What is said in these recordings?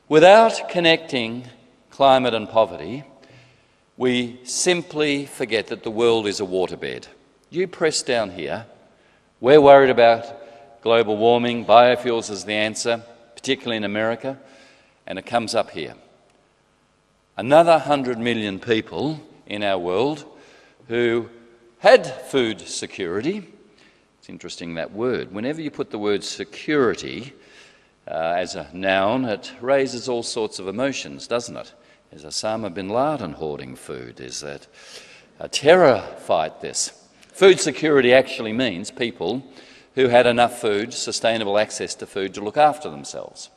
Without connecting climate and poverty, we simply forget that the world is a waterbed. You press down here. We're worried about global warming. Biofuels is the answer, particularly in America, and it comes up here. Another 100 million people in our world who had food security. It's interesting, that word. Whenever you put the word security as a noun, it raises all sorts of emotions, doesn't it? Is Osama bin Laden hoarding food? Is that a terror fight, this? Food security actually means people who had enough food, sustainable access to food, to look after themselves.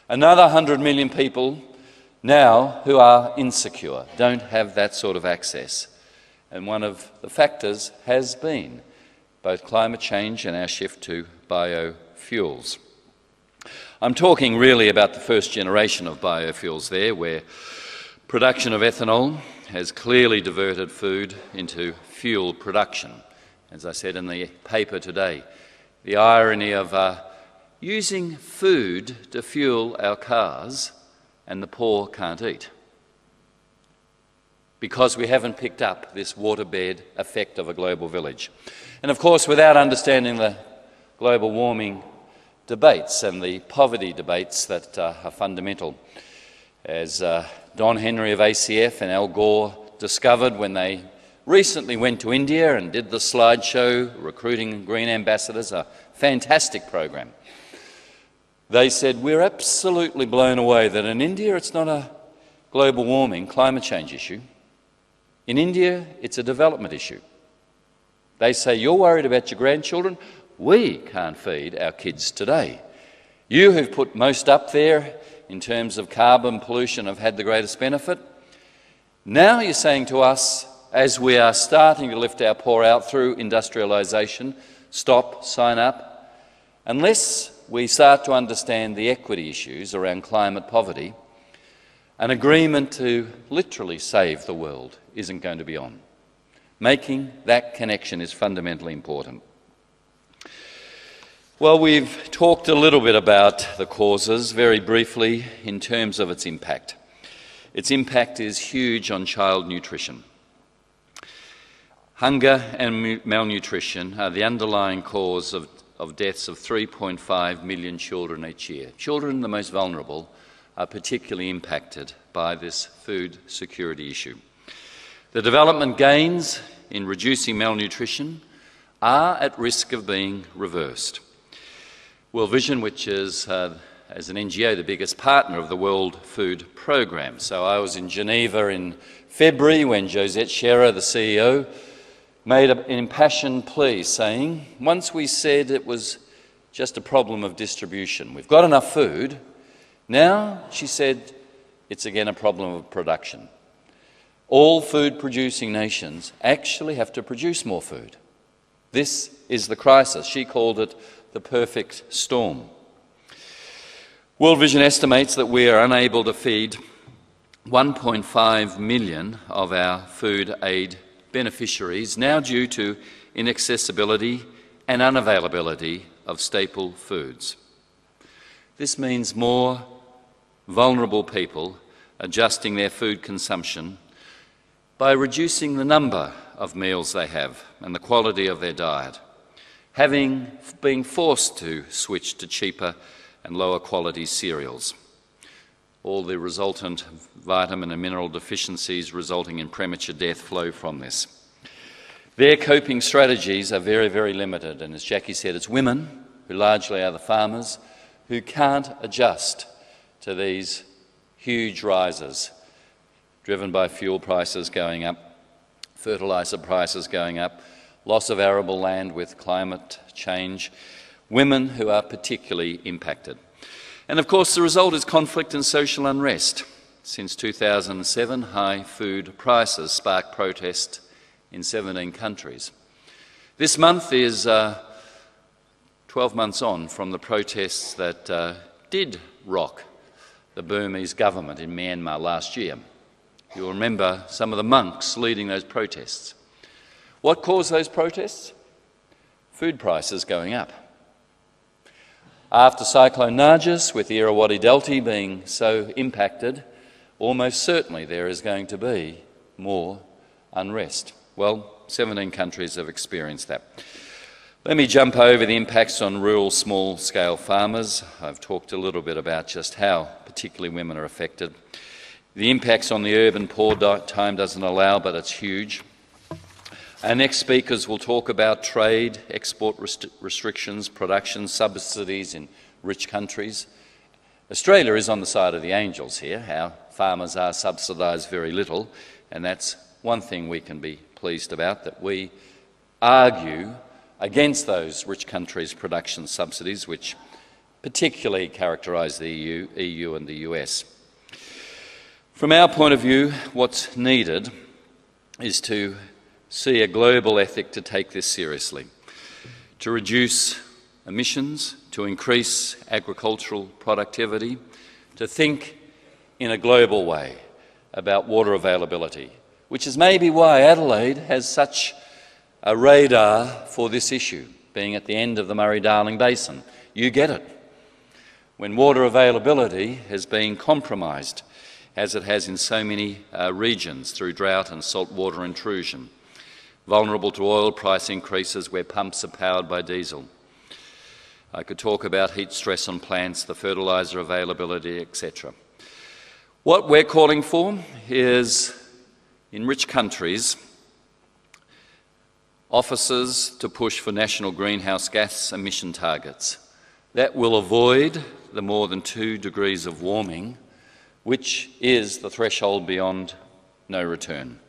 Another 100 million people now who are insecure, don't have that sort of access. And one of the factors has been both climate change and our shift to biofuels. I'm talking really about the first generation of biofuels there, where production of ethanol has clearly diverted food into fuel production. As I said in the paper today, the irony of using food to fuel our cars and the poor can't eat, because we haven't picked up this waterbed effect of a global village. And of course, without understanding the global warming debates and the poverty debates that are fundamental, as Don Henry of ACF and Al Gore discovered when they recently went to India and did the slideshow recruiting green ambassadors, a fantastic program. They said, we're absolutely blown away that in India it's not a global warming, climate change issue. In India, it's a development issue. They say, you're worried about your grandchildren? We can't feed our kids today. You who've put most up there in terms of carbon pollution have had the greatest benefit. Now you're saying to us, as we are starting to lift our poor out through industrialisation, stop, sign up. Unless we start to understand the equity issues around climate poverty, an agreement to literally save the world isn't going to be on. Making that connection is fundamentally important. Well, we've talked a little bit about the causes, very briefly, in terms of its impact. Its impact is huge on child nutrition. Hunger and malnutrition are the underlying cause of deaths of 3.5 million children each year. Children, the most vulnerable, are particularly impacted by this food security issue. The development gains in reducing malnutrition are at risk of being reversed. World Vision, which is, as an NGO, the biggest partner of the World Food Programme. So I was in Geneva in February when Josette Scherer, the CEO, made an impassioned plea saying, once we said it was just a problem of distribution, we've got enough food, now, she said, it's again a problem of production. All food-producing nations actually have to produce more food. This is the crisis. She called it the perfect storm. World Vision estimates that we are unable to feed 1.5 million of our food aid beneficiaries now due to inaccessibility and unavailability of staple foods. This means more vulnerable people adjusting their food consumption by reducing the number of meals they have and the quality of their diet, being forced to switch to cheaper and lower quality cereals. All the resultant vitamin and mineral deficiencies resulting in premature death flow from this. Their coping strategies are very, very limited, and as Jackie said, it's women, who largely are the farmers, who can't adjust to these huge rises driven by fuel prices going up, fertiliser prices going up, loss of arable land with climate change, women who are particularly impacted. And of course the result is conflict and social unrest. Since 2007, high food prices sparked protest in 17 countries. This month is 12 months on from the protests that did rock the Burmese government in Myanmar last year. You'll remember some of the monks leading those protests. What caused those protests? Food prices going up. After Cyclone Nargis, with the Irrawaddy Delta being so impacted, almost certainly there is going to be more unrest. Well, 17 countries have experienced that. Let me jump over the impacts on rural small-scale farmers. I've talked a little bit about just how particularly women are affected. The impacts on the urban poor, time doesn't allow, but it's huge. Our next speakers will talk about trade, export restrictions, production subsidies in rich countries. Australia is on the side of the angels here. Our farmers are subsidised very little, and that's one thing we can be pleased about, that we argue against those rich countries' production subsidies, which particularly characterise the EU and the US. From our point of view, what's needed is to see a global ethic to take this seriously, to reduce emissions, to increase agricultural productivity, to think in a global way about water availability, which is maybe why Adelaide has such a radar for this issue, being at the end of the Murray-Darling Basin. You get it. When water availability has been compromised, as it has in so many regions through drought and saltwater intrusion, vulnerable to oil price increases where pumps are powered by diesel. I could talk about heat stress on plants, the fertiliser availability, etc. What we're calling for is, in rich countries, offices to push for national greenhouse gas emission targets. That will avoid the more than 2 degrees of warming, which is the threshold beyond no return.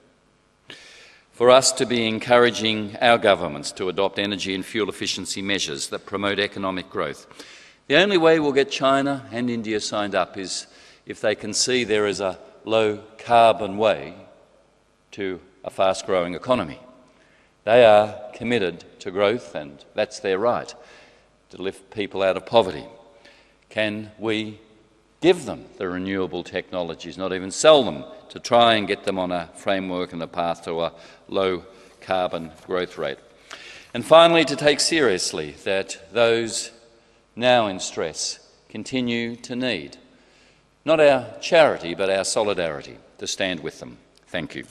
For us to be encouraging our governments to adopt energy and fuel efficiency measures that promote economic growth. The only way we'll get China and India signed up is if they can see there is a low-carbon way to a fast-growing economy. They are committed to growth, and that's their right, to lift people out of poverty. Can we give them the renewable technologies, not even sell them, to try and get them on a framework and a path to a low-carbon growth rate? And finally, to take seriously that those now in stress continue to need not our charity but our solidarity to stand with them. Thank you.